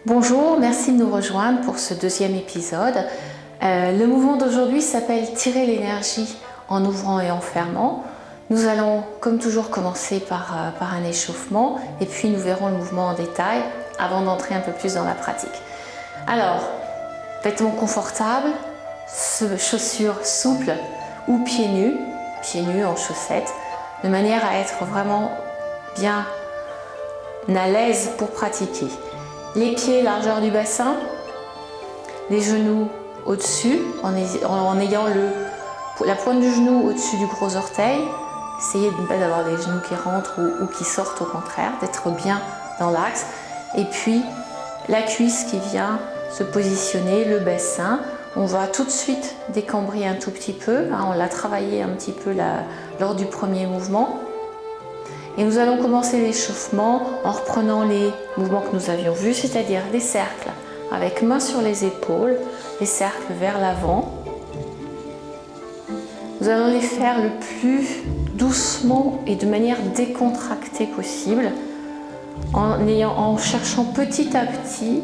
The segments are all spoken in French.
Bonjour, merci de nous rejoindre pour ce deuxième épisode. Le mouvement d'aujourd'hui s'appelle Tirer l'énergie en ouvrant et en fermant. Nous allons, comme toujours, commencer par un échauffement et puis nous verrons le mouvement en détail avant d'entrer un peu plus dans la pratique. Alors, vêtements confortables, chaussures souples ou pieds nus en chaussettes, de manière à être vraiment bien à l'aise pour pratiquer. Les pieds largeur du bassin, les genoux au-dessus, en ayant la pointe du genou au-dessus du gros orteil. Essayez de ne pas avoir des genoux qui rentrent ou qui sortent, au contraire, d'être bien dans l'axe. Et puis la cuisse qui vient se positionner, le bassin. On va tout de suite décambrer un tout petit peu. On l'a travaillé un petit peu lors du premier mouvement. Et nous allons commencer l'échauffement en reprenant les mouvements que nous avions vus, c'est-à-dire des cercles avec main sur les épaules, des cercles vers l'avant. Nous allons les faire le plus doucement et de manière décontractée possible, en cherchant petit à petit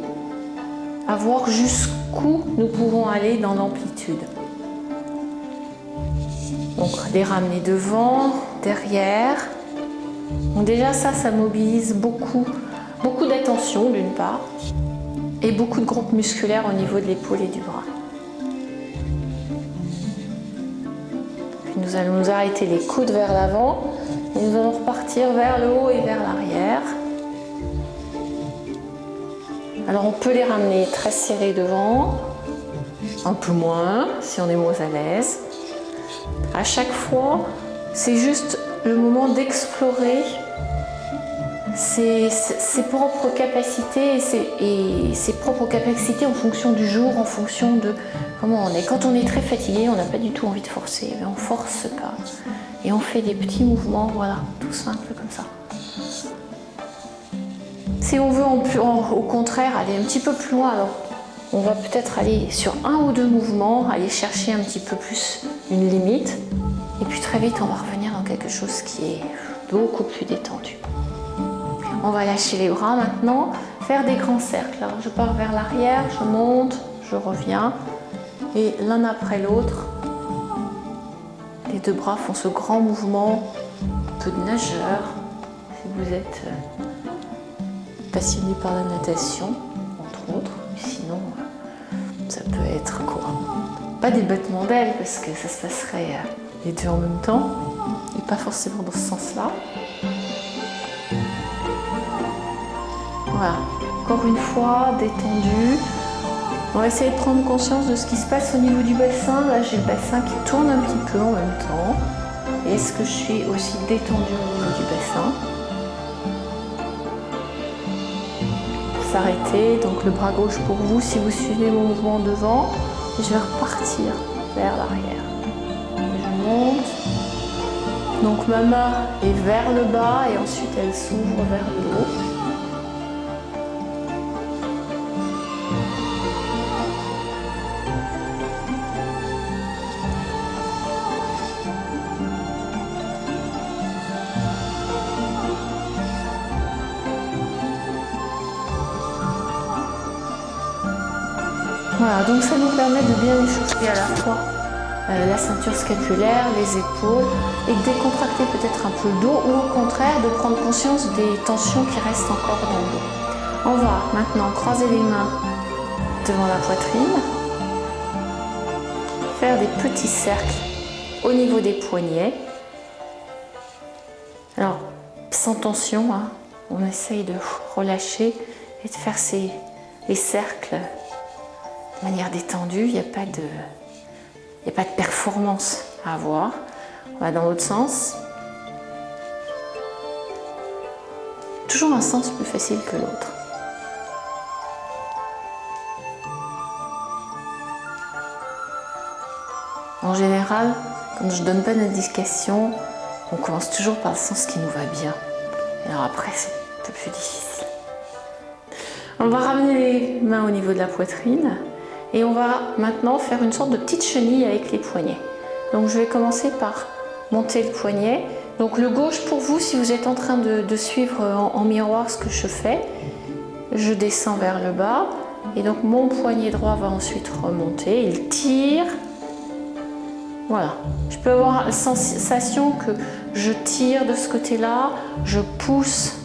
à voir jusqu'où nous pouvons aller dans l'amplitude. Donc les ramener devant, derrière. Donc déjà ça mobilise beaucoup d'attention d'une part et beaucoup de groupes musculaires au niveau de l'épaule et du bras. Puis nous allons nous arrêter les coudes vers l'avant et nous allons repartir vers le haut et vers l'arrière. Alors on peut les ramener très serrés devant, un peu moins si on est moins à l'aise. À chaque fois, c'est juste le moment d'explorer ses propres capacités et ses propres capacités en fonction du jour, en fonction de comment on est. Quand on est très fatigué, on n'a pas du tout envie de forcer, mais on ne force pas. Et on fait des petits mouvements, voilà, tout simple comme ça. Si on veut au contraire aller un petit peu plus loin, alors on va peut-être aller sur un ou deux mouvements, aller chercher un petit peu plus une limite. Et puis très vite, on va revenir dans quelque chose qui est beaucoup plus détendu. On va lâcher les bras maintenant, faire des grands cercles. Alors je pars vers l'arrière, je monte, je reviens. Et l'un après l'autre, les deux bras font ce grand mouvement, un peu de nageur. Si vous êtes passionné par la natation, entre autres. Sinon, ça peut être quoi? Pas des battements d'ailes, parce que ça se passerait les deux en même temps, et pas forcément dans ce sens-là. Voilà, encore une fois, détendu. On va essayer de prendre conscience de ce qui se passe au niveau du bassin. Là, j'ai le bassin qui tourne un petit peu en même temps. Et est-ce que je suis aussi détendue au niveau du bassin? S'arrêter, donc le bras gauche pour vous si vous suivez mon mouvement devant. Et je vais repartir vers l'arrière. Je monte. Donc ma main est vers le bas et ensuite elle s'ouvre vers le haut. Voilà, donc ça nous permet de bien échauffer à la fois la ceinture scapulaire, les épaules et de décontracter peut-être un peu le dos ou au contraire de prendre conscience des tensions qui restent encore dans le dos. On va maintenant croiser les mains devant la poitrine, faire des petits cercles au niveau des poignets. Alors, sans tension, hein, on essaye de relâcher et de faire les cercles de manière détendue. Il n'y a pas de performance à avoir. On va dans l'autre sens. Toujours un sens plus facile que l'autre. En général, quand je ne donne pas d'indication, on commence toujours par le sens qui nous va bien. Alors après, c'est un peu plus difficile. On va ramener les mains au niveau de la poitrine et on va maintenant faire une sorte de petite chenille avec les poignets. Donc je vais commencer par monter le poignet. Donc le gauche pour vous, si vous êtes en train de suivre en miroir ce que je fais. je descends vers le bas. Et donc mon poignet droit va ensuite remonter, il tire. Voilà, je peux avoir la sensation que je tire de ce côté-là, je pousse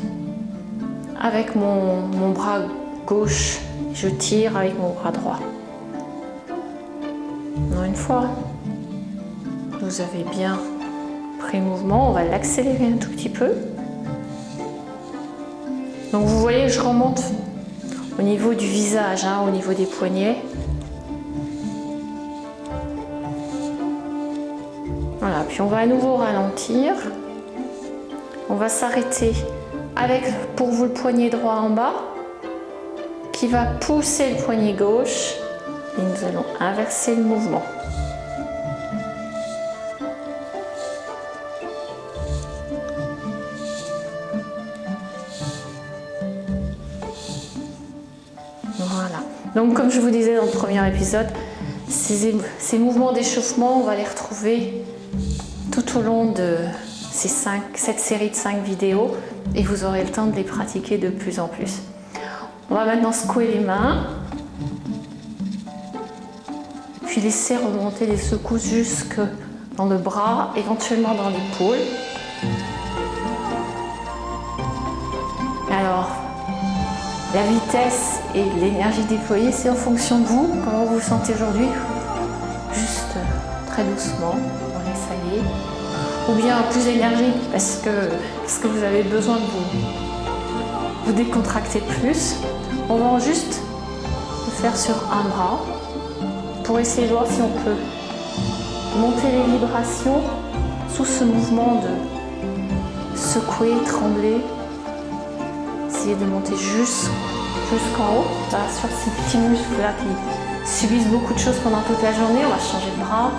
avec mon bras gauche, je tire avec mon bras droit. Une fois, vous avez bien pris le mouvement, on va l'accélérer un tout petit peu. Donc vous voyez, je remonte au niveau du visage, au niveau des poignets. Voilà, puis on va à nouveau ralentir. On va s'arrêter avec, pour vous, le poignet droit en bas qui va pousser le poignet gauche et nous allons inverser le mouvement. Voilà. Donc comme je vous disais dans le premier épisode, ces mouvements d'échauffement, on va les retrouver tout au long de cette série de 5 vidéos et vous aurez le temps de les pratiquer de plus en plus. On va maintenant secouer les mains, puis laisser remonter les secousses jusque dans le bras, éventuellement dans l'épaule. Alors, la vitesse et l'énergie déployée, c'est en fonction de vous, comment vous vous sentez aujourd'hui. Juste très doucement, on laisse aller. Ou bien plus énergique parce que vous avez besoin de vous décontracter plus. On va juste le faire sur un bras pour essayer de voir si on peut monter les vibrations sous ce mouvement de secouer, trembler. Essayez de monter jusqu'en haut, là, sur ces petits muscles-là qui subissent beaucoup de choses pendant toute la journée. On va changer de bras.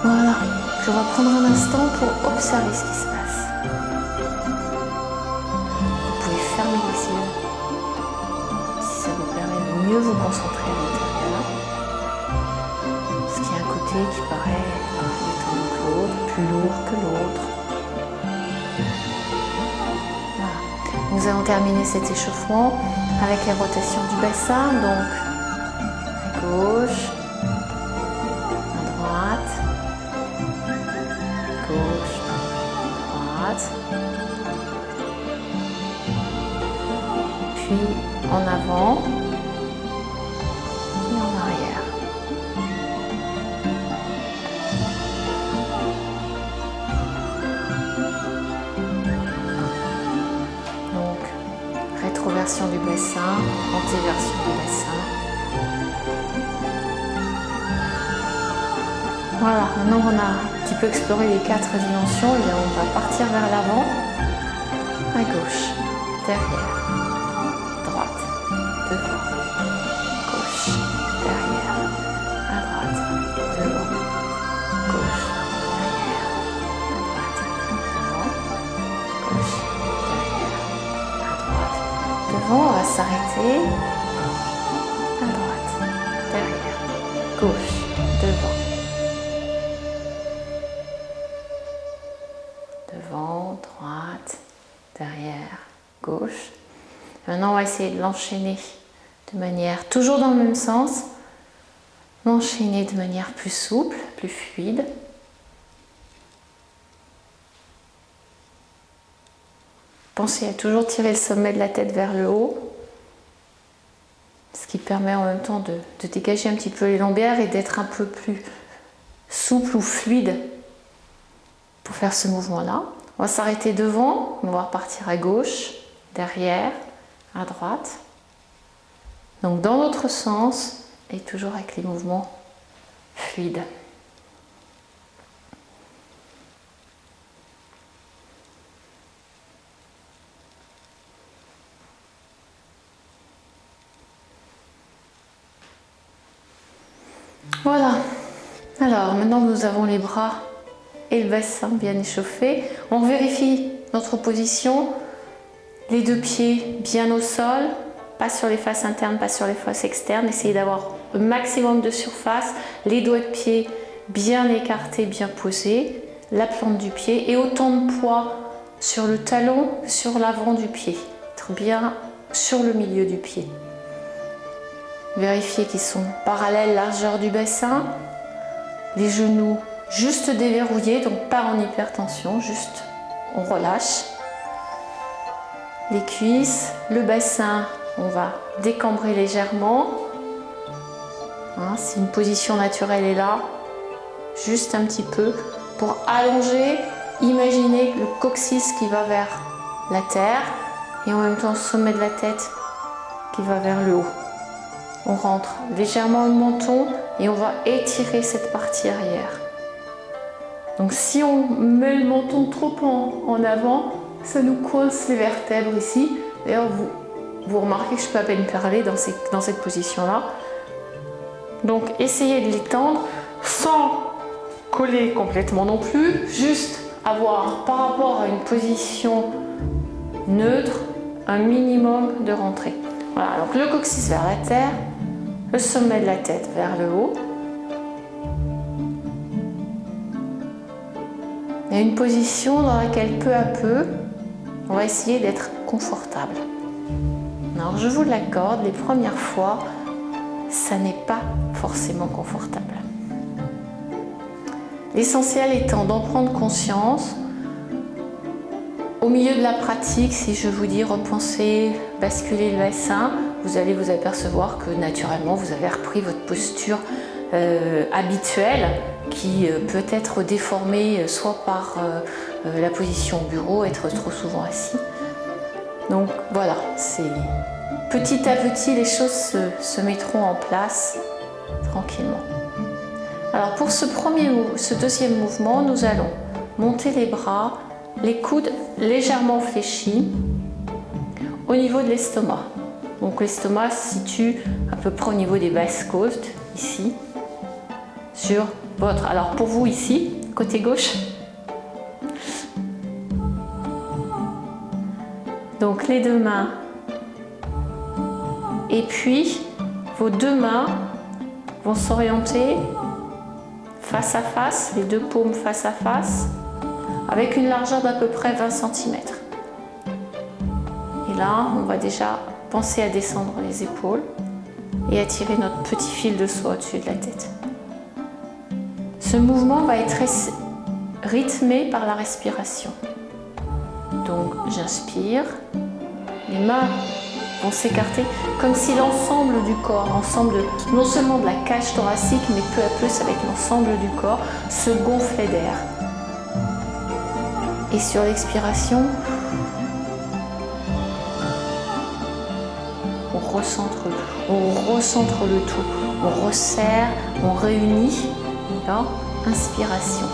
Voilà, on va prendre un instant pour observer ce qui se passe. Vous pouvez fermer les yeux si ça vous permet de mieux vous concentrer à l'intérieur. Parce qu'il y a un côté qui paraît plus détendu que l'autre, plus lourd que l'autre. Voilà. Nous allons terminer cet échauffement avec les rotations du bassin, donc à gauche, à droite, gauche, droite, puis en avant et en arrière. Donc, rétroversion du bassin, antéversion du bassin. Voilà, maintenant on a un petit peu exploré les 4 dimensions, et on va partir vers l'avant, à gauche, derrière, droite, devant, gauche, derrière, à droite, devant, gauche, derrière, à droite, devant, gauche, derrière, à droite, devant. On va s'arrêter, à droite, derrière, gauche, devant. Devant, droite, derrière, gauche. Maintenant, on va essayer de l'enchaîner de manière toujours dans le même sens. L'enchaîner de manière plus souple, plus fluide. Pensez à toujours tirer le sommet de la tête vers le haut. Ce qui permet en même temps de dégager un petit peu les lombaires et d'être un peu plus souple ou fluide pour faire ce mouvement-là. On va s'arrêter devant, on va repartir à gauche, derrière, à droite. Donc dans l'autre sens et toujours avec les mouvements fluides. Voilà. Alors maintenant que nous avons les bras et le bassin bien échauffé, on vérifie notre position, les 2 pieds bien au sol, pas sur les faces internes, pas sur les faces externes. Essayez d'avoir le maximum de surface, les doigts de pied bien écarté, bien posé, la plante du pied et autant de poids sur le talon, sur l'avant du pied. Être bien sur le milieu du pied. Vérifiez qu'ils sont parallèles, largeur du bassin. Les genoux juste déverrouillés, donc pas en hypertension, juste on relâche. Les cuisses, le bassin, on va décambrer légèrement. Hein, si une position naturelle est là, juste un petit peu pour allonger. Imaginez le coccyx qui va vers la terre et en même temps le sommet de la tête qui va vers le haut. On rentre légèrement le menton et on va étirer cette partie arrière. Donc si on met le menton trop en avant, ça nous coince les vertèbres ici. D'ailleurs, vous remarquez que je peux à peine parler dans cette position-là. Donc essayez de l'étendre sans coller complètement non plus, juste avoir par rapport à une position neutre un minimum de rentrée. Voilà, donc le coccyx vers la terre, le sommet de la tête vers le haut. Il y a une position dans laquelle peu à peu, on va essayer d'être confortable. Alors je vous l'accorde, les premières fois, ça n'est pas forcément confortable. L'essentiel étant d'en prendre conscience. Au milieu de la pratique, si je vous dis repenser, basculer le bassin, vous allez vous apercevoir que naturellement vous avez repris votre posture habituelle qui peut être déformée soit par la position au bureau, être trop souvent assis. Donc voilà, petit à petit les choses se mettront en place tranquillement. Alors pour ce deuxième mouvement, nous allons monter les bras, les coudes légèrement fléchis au niveau de l'estomac. Donc l'estomac se situe à peu près au niveau des basses côtes, ici, sur votre... Alors pour vous ici, côté gauche. Donc les deux mains. Et puis vos deux mains vont s'orienter face à face, les deux paumes face à face, avec une largeur d'à peu près 20 cm. Et là, on va déjà penser à descendre les épaules et à tirer notre petit fil de soie au-dessus de la tête. Ce mouvement va être rythmé par la respiration. Donc j'inspire, les mains vont s'écarter comme si l'ensemble du corps, non seulement de la cage thoracique, mais peu à peu avec l'ensemble du corps, se gonflait d'air. Et sur l'expiration, on recentre le tout, on resserre, on réunit. Alors, inspiration,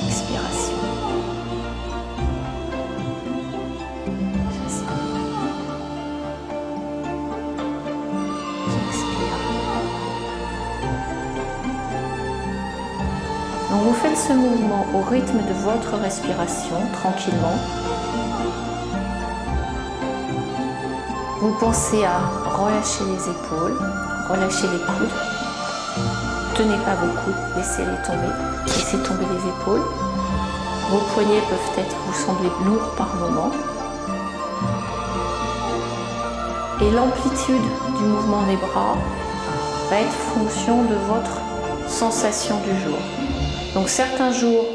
expiration. Donc vous faites ce mouvement au rythme de votre respiration, tranquillement. Vous pensez à relâcher les épaules, relâcher les coudes. Tenez pas vos coudes, laissez-les tomber. Laissez tomber les épaules. Vos poignets peuvent vous sembler lourds par moment. Et l'amplitude du mouvement des bras va être fonction de votre sensation du jour. Donc certains jours,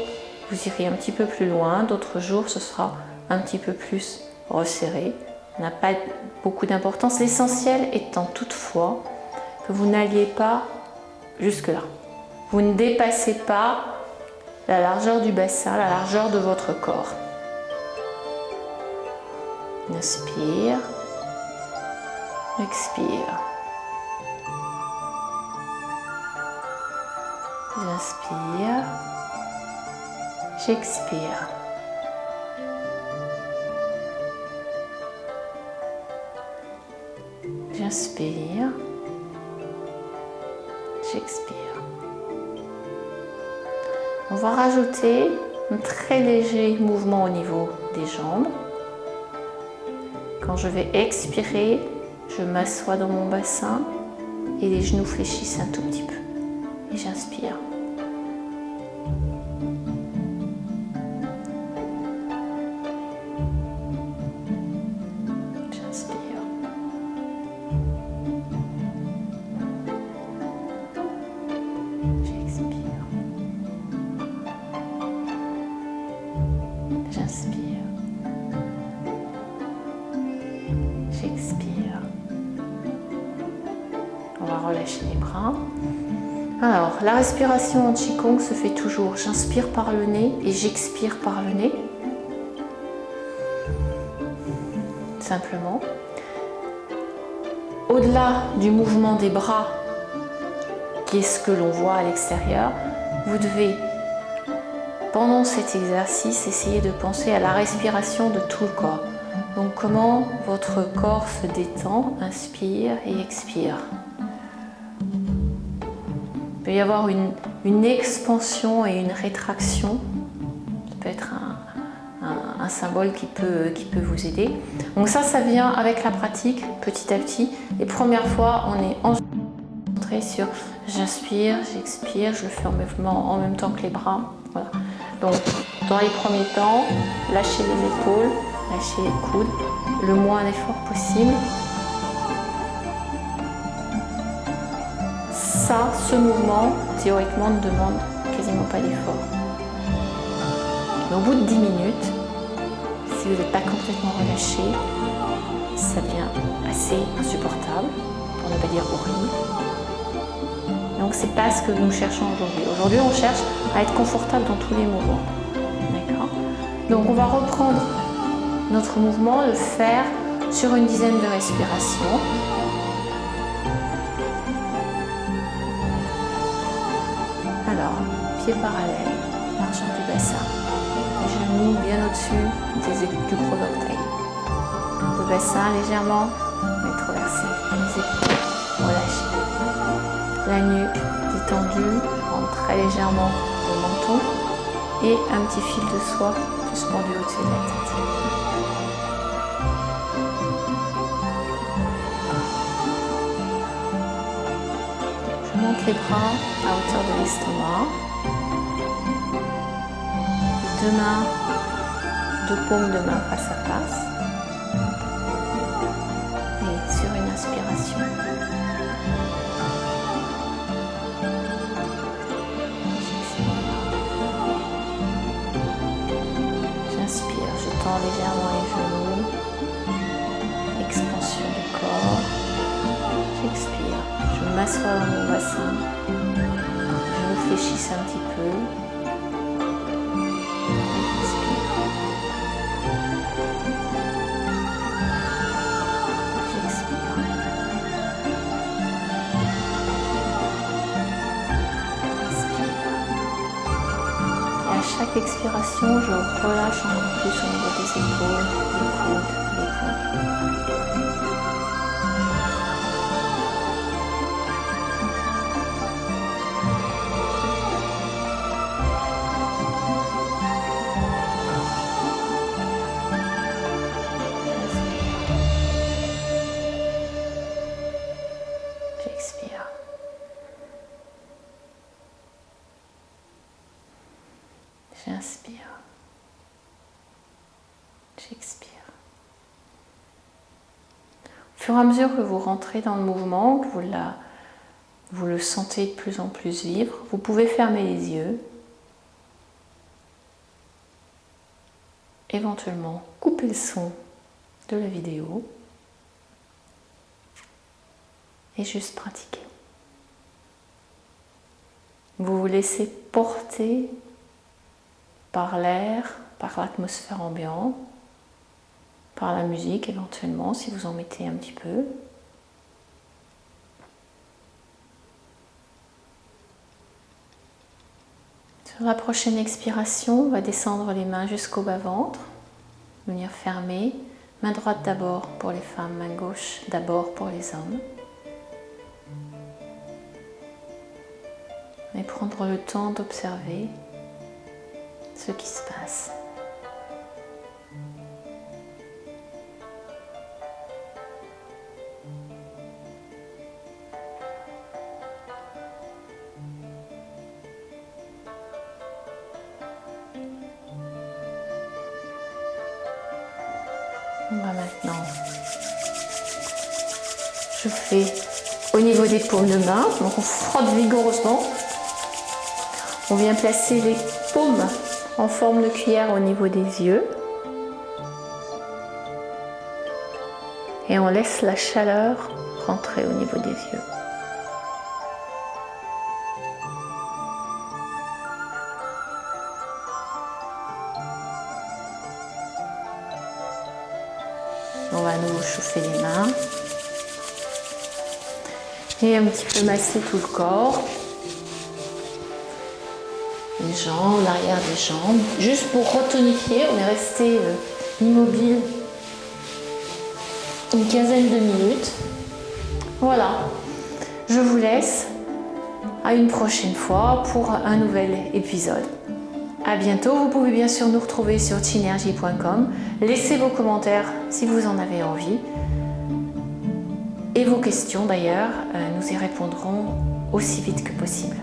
vous irez un petit peu plus loin, d'autres jours, ce sera un petit peu plus resserré. Ça n'a pas beaucoup d'importance. L'essentiel étant toutefois que vous n'alliez pas jusque-là. Vous ne dépassez pas la largeur du bassin, la largeur de votre corps. Inspire, expire. J'inspire, j'expire. J'inspire, j'expire. On va rajouter un très léger mouvement au niveau des jambes. Quand je vais expirer, je m'assois dans mon bassin et les genoux fléchissent un tout petit peu. Et j'inspire. J'inspire. J'expire. J'inspire. J'expire. On va relâcher les bras. Alors, la respiration en Qigong se fait toujours. J'inspire par le nez et j'expire par le nez. Simplement. Au-delà du mouvement des bras, qui est ce que l'on voit à l'extérieur, vous devez, pendant cet exercice, essayer de penser à la respiration de tout le corps. Donc, comment votre corps se détend, inspire et expire. Il peut y avoir une expansion et une rétraction. Ça peut être un symbole qui peut vous aider. Donc ça vient avec la pratique, petit à petit. Les premières fois, on est concentré sur j'inspire, j'expire, je le fais en mouvement en même temps que les bras. Voilà. Donc, dans les premiers temps, lâchez les épaules, lâchez les coudes, le moins d'effort possible. Ce mouvement, théoriquement, ne demande quasiment pas d'effort. Mais au bout de 10 minutes, si vous n'êtes pas complètement relâché, ça devient assez insupportable, pour ne pas dire horrible. Donc c'est pas ce que nous cherchons aujourd'hui. Aujourd'hui, on cherche à être confortable dans tous les mouvements. D'accord ? Donc on va reprendre notre mouvement, le faire sur une dizaine de respirations. Alors, pieds parallèles, largeur du bassin, les genoux bien au-dessus du gros orteil. Le bassin légèrement rétroversé, les épaules relâchées. La nuque détendue, rentre très légèrement le menton et un petit fil de soie suspendu au-dessus de la tête. Je monte les bras à hauteur de l'estomac. Deux mains, deux paumes de main face à face. Et sur une inspiration. J'inspire, je tends légèrement les genoux. Expansion du corps. J'expire, je m'assois dans mon bassin. Je me fléchisse un petit peu. Chaque expiration, je relâche encore plus au niveau des épaules, des coudes, des poings. J'expire. J'inspire. J'expire. Au fur et à mesure que vous rentrez dans le mouvement, que vous le sentez de plus en plus vivre, vous pouvez fermer les yeux. Éventuellement, couper le son de la vidéo et juste pratiquer. Vous vous laissez porter par l'air, par l'atmosphère ambiante, par la musique éventuellement, si vous en mettez un petit peu. Sur la prochaine expiration, on va descendre les mains jusqu'au bas-ventre, venir fermer, main droite d'abord pour les femmes, main gauche d'abord pour les hommes. Et prendre le temps d'observer ce qui se passe. On va maintenant, je fais au niveau des paumes de main, donc on frotte vigoureusement. On vient placer les paumes en forme de cuillère au niveau des yeux. Et on laisse la chaleur rentrer au niveau des yeux. On va à nouveau chauffer les mains. Et un petit peu masser tout le corps. Les jambes, l'arrière des jambes. Juste pour retonifier, on est resté immobile une quinzaine de minutes. Voilà, je vous laisse à une prochaine fois pour un nouvel épisode. À bientôt, vous pouvez bien sûr nous retrouver sur chinergie.com. Laissez vos commentaires si vous en avez envie. Et vos questions d'ailleurs, nous y répondrons aussi vite que possible.